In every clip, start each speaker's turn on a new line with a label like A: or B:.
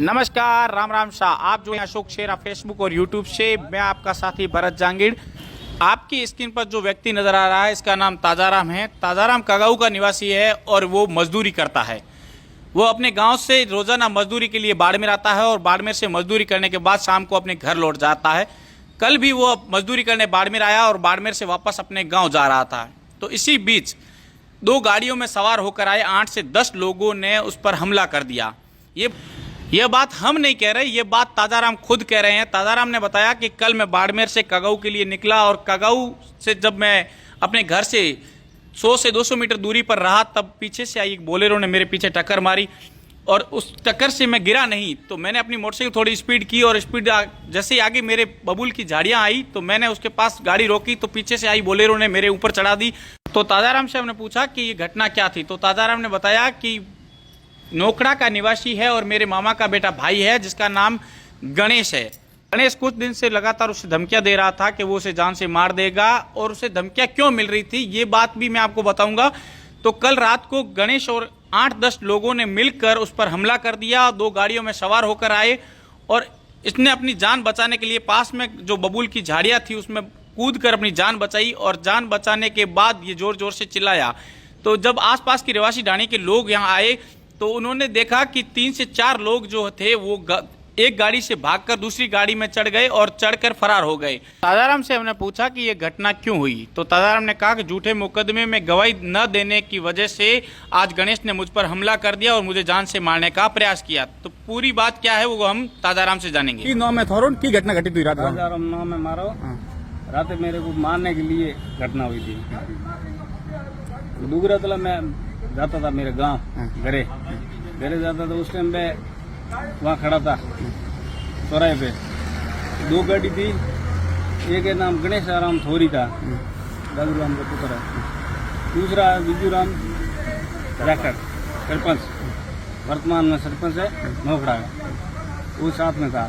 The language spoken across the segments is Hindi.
A: नमस्कार, राम राम शाह। आप जो है अशोक शेरा फेसबुक और यूट्यूब से, मैं आपका साथी भरत जांगीड़। आपकी स्क्रीन पर जो व्यक्ति नजर आ रहा है, इसका नाम ताजाराम है। ताजाराम कगाऊ का निवासी है और वो मजदूरी करता है। वो अपने गांव से रोजाना मजदूरी के लिए बाड़मेर आता है और बाड़मेर से मजदूरी करने के बाद शाम को अपने घर लौट जाता है। कल भी वो मजदूरी करने बाड़मेर आया और बाड़मेर से वापस अपने गाँव जा रहा था। तो इसी बीच दो गाड़ियों में सवार होकर आए 8 से 10 लोगों ने उस पर हमला कर दिया। ये बात हम नहीं कह रहे, ये बात ताजाराम खुद कह रहे हैं। ताजाराम ने बताया कि कल मैं बाड़मेर से कगाऊ के लिए निकला और कगाऊ से जब मैं अपने घर से 100 से 200 मीटर दूरी पर रहा, तब पीछे से आई एक बोलेरो ने मेरे पीछे टक्कर मारी और उस टक्कर से मैं गिरा नहीं, तो मैंने अपनी मोटरसाइकिल थोड़ी स्पीड की और जैसे ही आगे मेरे बबूल की झाड़ियां आई तो मैंने उसके पास गाड़ी रोकी, तो पीछे से आई बोलेरो ने मेरे ऊपर चढ़ा दी। तो ताजाराम से हमने पूछा कि ये घटना क्या थी, तो ताजाराम ने बताया कि नोखड़ा का निवासी है और मेरे मामा का बेटा भाई है जिसका नाम गणेश है। गणेश कुछ दिन से लगातार उसे धमकियां दे रहा था कि वो उसे जान से मार देगा, और उसे धमकियां क्यों मिल रही थी ये बात भी मैं आपको बताऊंगा। तो कल रात को गणेश और 8-10 लोगों ने मिलकर उस पर हमला कर दिया। 2 गाड़ियों में सवार होकर आए और इसने अपनी जान बचाने के लिए पास में जो बबूल की झाड़ियां थी उसमें कूद कर अपनी जान बचाई, और जान बचाने के बाद ये जोर जोर से चिल्लाया। तो जब आसपास की रिवासी ढाणी के लोग यहाँ आए तो उन्होंने देखा कि 3 से 4 लोग जो थे वो एक गाड़ी से भागकर दूसरी गाड़ी में चढ़ गए और चढ़कर फरार हो गए। ताजाराम से हमने पूछा कि ये घटना क्यों हुई, तो ताजाराम ने कहा कि झूठे मुकदमे में गवाही न देने की वजह से आज गणेश ने मुझ पर हमला कर दिया और मुझे जान से मारने का प्रयास किया। तो पूरी बात क्या है वो हम ताजाराम से जानेंगे। की घटना घटित हुई रात?
B: ताजाराम नाम है मारो। रात मेरे को मारने के लिए घटना हुई थी। दूसरा तला मैं जाता था मेरे गांव घरे जाता था। उस टाइम मैं वहाँ खड़ा था चौराहे पे। 2 गाड़ी थी, एक है नाम गणेश राम थोरी था, दादू राम का पुत्र है। दूसरा विजू राम राठर, सरपंच, वर्तमान में सरपंच है नोखड़ा का, वो साथ में था।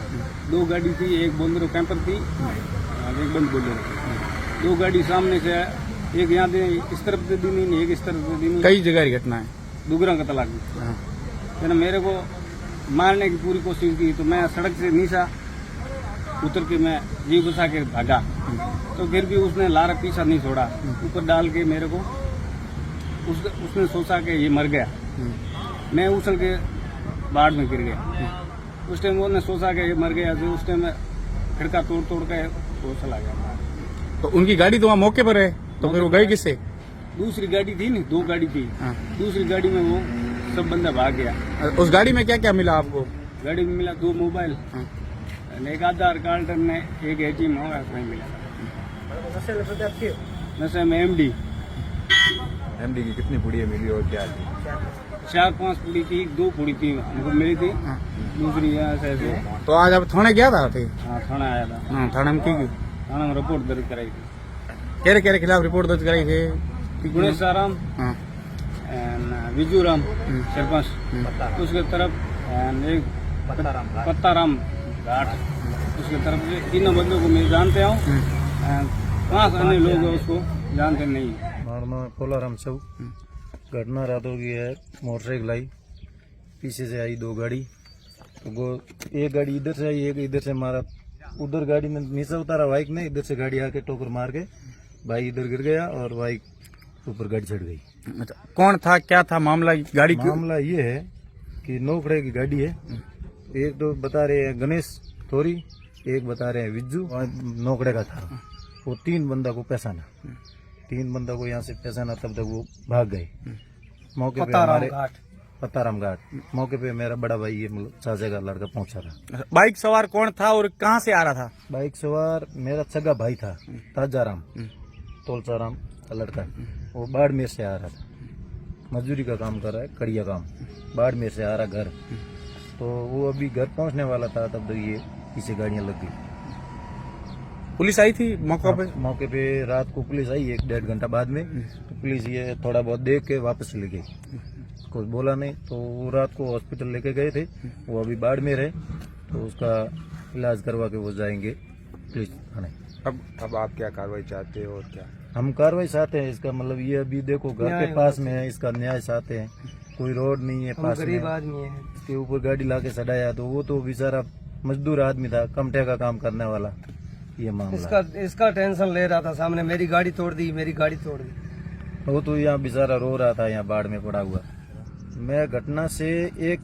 B: 2 गाड़ी थी, एक बोलेरो कैंपर थी, एक बंद बोलेरो। 2 गाड़ी सामने से, एक यहाँ दे इस तरफ से दी नहीं, एक इस तरफ से दी नहीं।
A: कई जगह की घटना है।
B: दुगरा का तलाक मैंने मेरे को मारने की पूरी कोशिश की, तो मैं सड़क से नीचा उतर के मैं जीव बचा के भागा, तो फिर भी उसने लारा पीछा नहीं छोड़ा। ऊपर डाल के मेरे को उसने सोचा कि ये मर गया। मैं उछल के बाढ़ में गिर गया। उस टाइम उसने सोचा कि ये मर गया, तो उस टाइम मैं खिड़का तोड़ के वो चला गया।
A: तो उनकी गाड़ी तो वहाँ मौके पर है, तो फिर वो गई किससे?
B: दूसरी गाड़ी थी नहीं, 2 गाड़ी थी। दूसरी गाड़ी में वो सब बंदा भाग गया।
A: उस गाड़ी में क्या क्या मिला आपको?
B: गाड़ी में मिला 2 मोबाइल, एक आधार कार्ड ने एक ATM होगा, नहीं मिला। नशे में MD
C: की कितनी पुड़िया मिली और क्या थी?
B: 4-5 पुड़ी थी, 2 पुड़ी थी हमको मिली थी, दूसरी यहाँ से।
A: तो आज आप थाने गया था?
B: हाँ, थाना आया था।
A: थाने में की
B: थाना में रिपोर्ट दर्ज कराई थी।
A: केरे खिलाफ रिपोर्ट दर्ज कराई थी?
B: गणेश राम, विजू राम सरपंच, उसके तरफ एक पत्ताराम घाट, उसके तरफ से 3 बंदों को मैं जानते हूँ। 5 अन्य लोग उसको जानते नहीं।
D: मारमा कोलाराम सब घटना रात हो गई है। मोटरसाइकिल आई, पीछे से आई 2 गाड़ी, तो एक गाड़ी इधर से आई, एक इधर से मारा। उधर गाड़ी में नीचे उतारा बाइक ने, इधर से गाड़ी आके टोकर मार के भाई इधर गिर गया और बाइक ऊपर गाड़ी चढ़ गई।
A: अच्छा, कौन था, क्या था मामला? गाड़ी
D: मामला ये है कि नोखड़े की गाड़ी है। एक तो बता रहे हैं गणेश थोरी, एक बता रहे हैं विज्जू, नोखड़े का था। वो 3 बंदा को पहचाना, 3 बंदा को यहाँ से पहचाना, तब तक वो भाग गए। मौके पे हमारे पत्ताराम घाट, मौके पे मेरा बड़ा भाई ये मतलब चाचा का लड़का पहुंचा था।
A: बाइक सवार कौन था और कहाँ से आ रहा था?
D: बाइक सवार मेरा सगा भाई था, ताजाराम, तोलसाराम का लड़का। वो बाड़मेर से आ रहा था, मजदूरी का काम कर रहा है, कड़िया काम। बाड़मेर से आ रहा घर, तो वो अभी घर पहुंचने वाला था, तब तक ये पीछे गाड़ियां लग गई।
A: पुलिस आई थी मौके पे?
D: रात को पुलिस आई 1-1.5 घंटा बाद में। तो पुलिस ये थोड़ा बहुत देख के वापस ले गई, कुछ बोला नहीं। तो वो रात को हॉस्पिटल लेके गए थे, वो अभी बाड़मेर है, तो उसका इलाज करवा के वो जाएंगे पुलिस थाने।
C: अब आप क्या कार्रवाई चाहते हो और क्या?
D: हम कार्रवाई चाहते हैं, इसका मतलब ये अभी देखो घर के पास में है, इसका न्याय चाहते हैं। कोई रोड नहीं है पास
E: गरीब
D: में,
E: आदमी है।
D: इसके ऊपर गाड़ी लाके सड़ाया। तो वो तो बेचारा मजदूर आदमी था, कमटे का काम करने वाला। ये मामला
E: इसका टेंशन ले रहा था, सामने मेरी गाड़ी तोड़ दी, मेरी गाड़ी तोड़ दी।
D: वो तो यहाँ बेचारा रो रहा था, यहाँ बाढ़ में पड़ा हुआ। मैं घटना से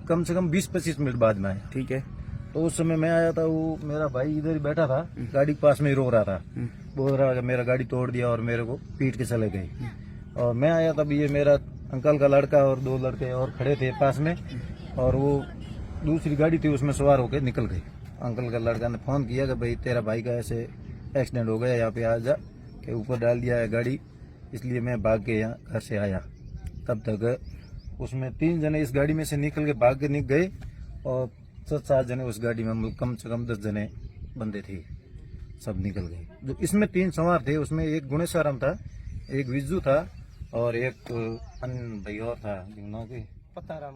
D: कम से कम 20-25 मिनट बाद में आया।
A: ठीक है।
D: तो उस समय मैं आया था, वो मेरा भाई इधर ही बैठा था, गाड़ी के पास में ही रो रहा था, बोल रहा कि मेरा गाड़ी तोड़ दिया और मेरे को पीट के चले गए। और मैं आया तब ये मेरा अंकल का लड़का और 2 लड़के और खड़े थे पास में, और वो दूसरी गाड़ी थी उसमें सवार होकर निकल गए। अंकल का लड़का ने फोन किया कि भाई तेरा भाई का ऐसे एक्सीडेंट हो गया, यहाँ पे आ जा, के ऊपर डाल दिया है गाड़ी। इसलिए मैं भाग के यहाँ घर से आया। तब तक उसमें 3 जने इस गाड़ी में से निकल के भाग के निकल गए, और 7 जने उस गाड़ी में, कम से कम 10 जने बंदे थे, सब निकल गए। जो इसमें 3 सवार थे, उसमें एक गुणेश्वरम था, एक विज्जू था, और एक अन्य भाई और था, नाम की पत्ताराम।